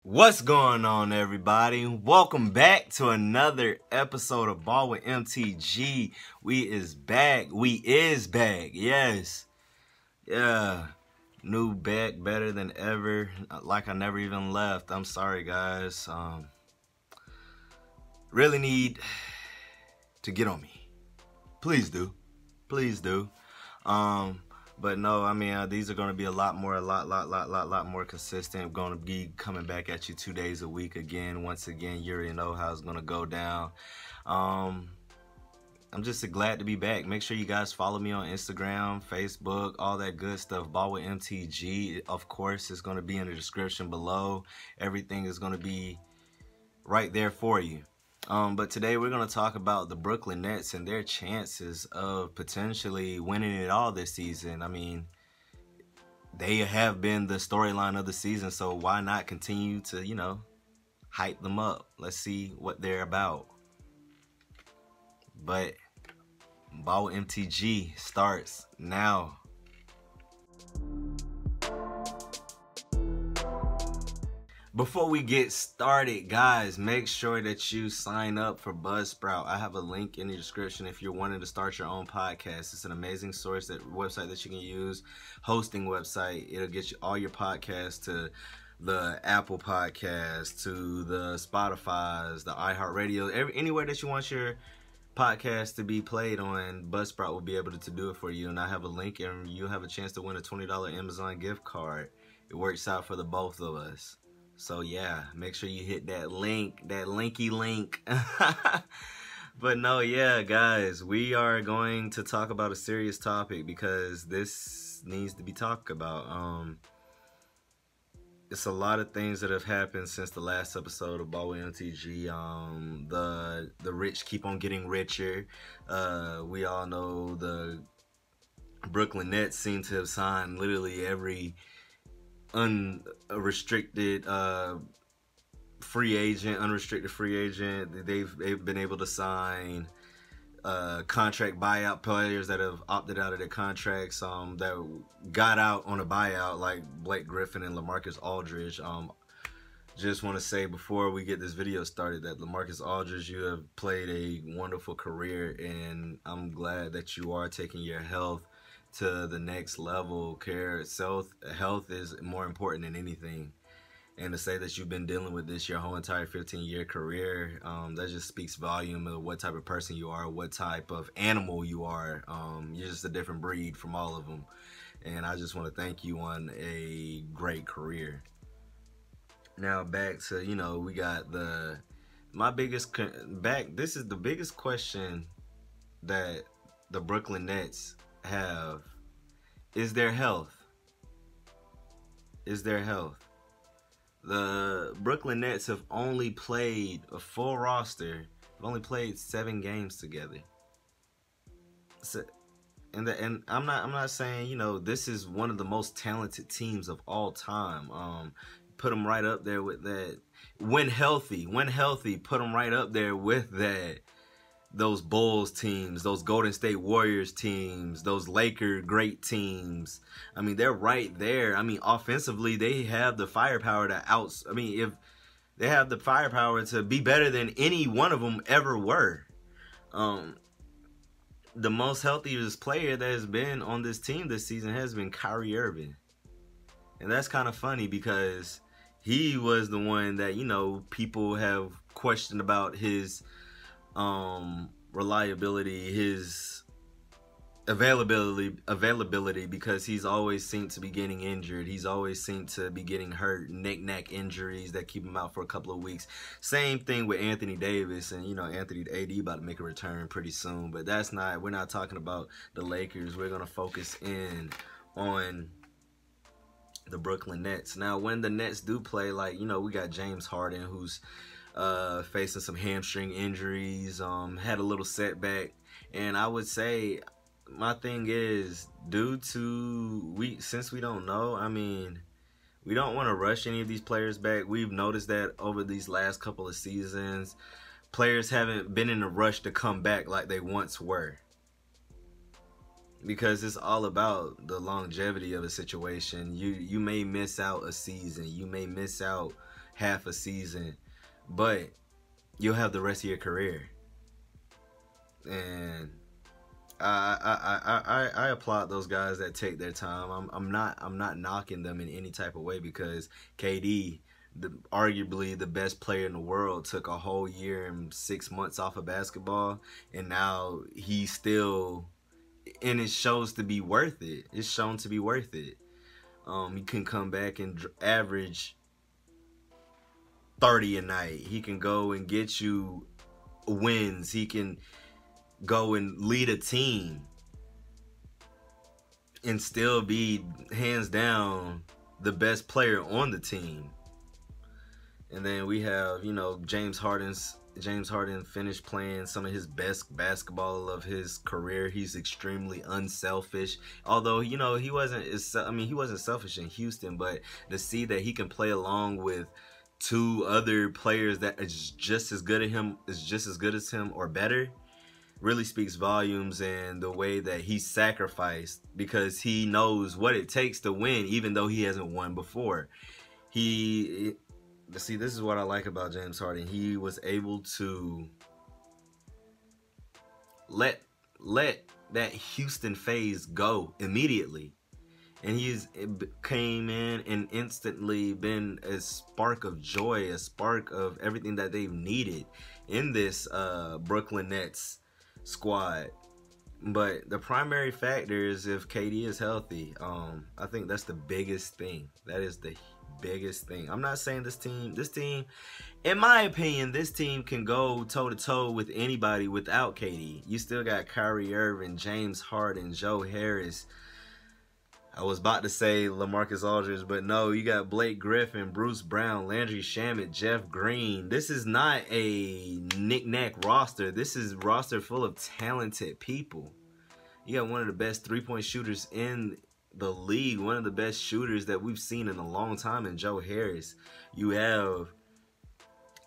What's going on, everybody? Welcome back to another episode of Ball with MTG. We is back. Yes. Yeah. New back, better than ever. Like I never even left. I'm sorry, guys. Really need to get on me. Please do. But no, I mean, these are going to be a lot more consistent. Going to be coming back at you 2 days a week again. Once again, you already know how it's going to go down. I'm just glad to be back. Make sure you guys follow me on Instagram, Facebook, all that good stuff. Ball with MTG, of course, is going to be in the description below. Everything is going to be right there for you. But today we're going to talk about the Brookyln Nets and their chances of potentially winning it all this season. I mean, they have been the storyline of the season, so why not continue to, hype them up? Let's see what they're about. But Ball MTG starts now. Before we get started, guys, make sure that you sign up for Buzzsprout. I have a link in the description if you're wanting to start your own podcast. It's an amazing website that you can use, hosting website. It'll get you all your podcasts to the Apple Podcasts, to the Spotify's, the iHeartRadio, anywhere that you want your podcast to be played on. Buzzsprout will be able to do it for you. And I have a link, and you'll have a chance to win a $20 Amazon gift card. It works out for the both of us. So yeah, make sure you hit that link, that linky link. But no, yeah, guys, we are going to talk about a serious topic because this needs to be talked about. It's a lot of things that have happened since the last episode of Ball with MTG. The rich keep on getting richer. We all know the Brookyln Nets seem to have signed literally every unrestricted free agent. They've been able to sign contract buyout players that have opted out of their contracts, that got out on a buyout, like Blake Griffin and LaMarcus Aldridge. Just want to say before we get this video started that LaMarcus Aldridge, you have played a wonderful career, and I'm glad that you are taking your health to the next level. Health is more important than anything. And to say that you've been dealing with this your whole entire 15-year career, that just speaks volume of what type of person you are, what type of animal you are. You're just a different breed from all of them. And I just want to thank you on a great career. Now back to, we got this is the biggest question that the Brookyln Nets have is their health. The Brookyln Nets have only played a full roster. Have only played 7 games together. So, and I'm not saying this is one of the most talented teams of all time. Put them right up there with that. When healthy, put them right up there with that. Those Bulls teams, those Golden State Warriors teams, those Laker great teams. I mean, they're right there. I mean, offensively, they have the firepower if they have the firepower to be better than any one of them ever were. The most healthiest player that has been on this team this season has been Kyrie Irving. And that's kind of funny because he was the one that, people have questioned about his reliability, his availability, because he's always seemed to be getting injured. He's always seemed to be getting hurt, neck injuries that keep him out for a couple of weeks. Same thing with Anthony Davis, and Anthony AD about to make a return pretty soon. But we're not talking about the Lakers. We're gonna focus in on the Brookyln Nets. Now, when the Nets do play, we got James Harden, who's facing some hamstring injuries, had a little setback. And I would say my thing is, since we don't know, I mean, we don't want to rush any of these players back. We've noticed that over these last couple of seasons, players haven't been in a rush to come back like they once were. Because it's all about the longevity of a situation. You may miss out a season. You may miss out half a season, but you'll have the rest of your career. And I applaud those guys that take their time. I'm not knocking them in any type of way, because KD, arguably the best player in the world, took a whole year and 6 months off of basketball, and now he's still, and it shows to be worth it. It's shown to be worth it. He can come back and average 30 a night. He can go and get you wins. He can go and lead a team and still be hands down the best player on the team. And then we have, you know, James Harden finished playing some of his best basketball of his career. He's extremely unselfish. Although, you know, he wasn't selfish in Houston, but to see that he can play along with two other players that is just as good as him or better, really speaks volumes. And the way that he sacrificed, because he knows what it takes to win, even though he hasn't won before. See, this is what I like about James Harden. He was able to let that Houston phase go immediately. And came in and instantly been a spark of joy, a spark of everything that they've needed in this Brookyln Nets squad. But the primary factor is if KD is healthy. I think that's the biggest thing. That is the biggest thing. I'm not saying this team, in my opinion, this team can go toe-to-toe with anybody without KD. You still got Kyrie Irving, James Harden, Joe Harris. I was about to say LaMarcus Aldridge, but no, you got Blake Griffin, Bruce Brown, Landry Shamet, Jeff Green. This is not a knick-knack roster. This is a roster full of talented people. You got one of the best three-point shooters in the league, one of the best shooters that we've seen in a long time in Joe Harris. You have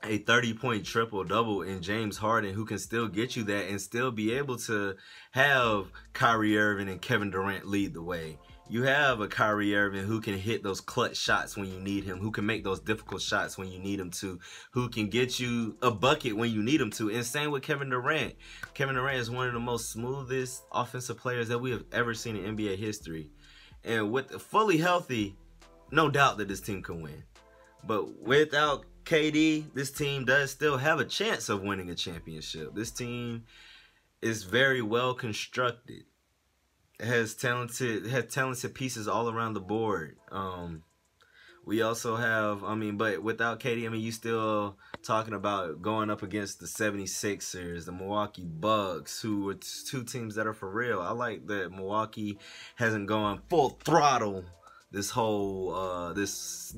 a 30-point triple-double in James Harden, who can still get you that and still be able to have Kyrie Irving and Kevin Durant lead the way. You have a Kyrie Irving who can hit those clutch shots when you need him, who can make those difficult shots when you need him to, who can get you a bucket when you need him to. And same with Kevin Durant. Kevin Durant is one of the most smoothest offensive players that we have ever seen in NBA history. And with fully healthy, no doubt that this team can win. But without KD, this team does still have a chance of winning a championship. This team is very well constructed. It has talented pieces all around the board. We also have, but without KD, you still talking about going up against the 76ers, the Milwaukee Bucks, who are two teams that are for real. I like that Milwaukee hasn't gone full throttle this whole this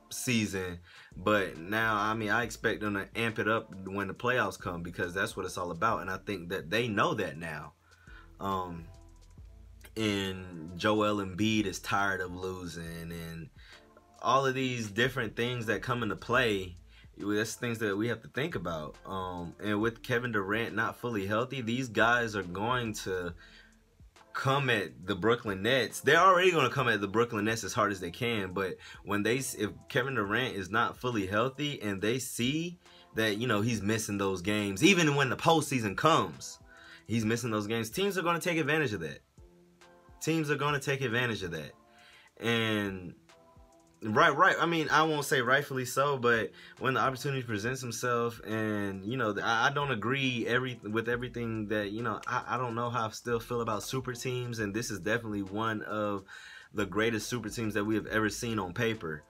season, but now I expect them to amp it up when the playoffs come, because that's what it's all about, and I think that they know that now. And Joel Embiid is tired of losing, and all of these different things that come into play. That's things that we have to think about. And with Kevin Durant not fully healthy, these guys are going to come at the Brookyln Nets. They're already going to come at the Brookyln Nets as hard as they can. But if Kevin Durant is not fully healthy and they see that, he's missing those games, even when the postseason comes, he's missing those games, teams are going to take advantage of that. Teams are going to take advantage of that. And right. I won't say rightfully so, but when the opportunity presents himself, and I don't agree with everything that I don't know how I still feel about super teams, and this is definitely one of the greatest super teams that we have ever seen on paper.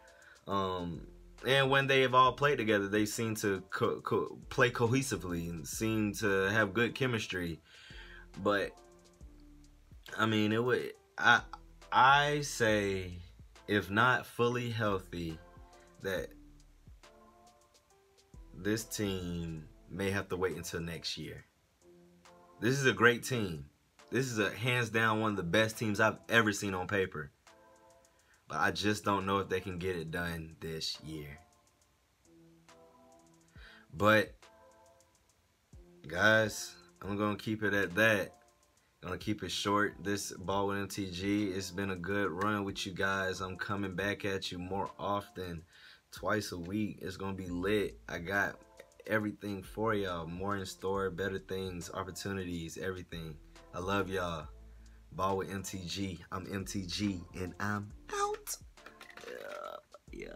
And when they have all played together, they seem to play cohesively and seem to have good chemistry. But I say, if not fully healthy, that this team may have to wait until next year. This is a great team. This is hands down one of the best teams I've ever seen on paper. But I just don't know if they can get it done this year. But, guys, I'm going to keep it at that. Gonna keep it short. This Ball with MTG. It's been a good run with you guys. I'm coming back at you more often twice a week. It's gonna be lit. I got everything for y'all. More in store, better things, opportunities, everything. I love y'all. Ball with MTG. I'm MTG and I'm out. Yeah.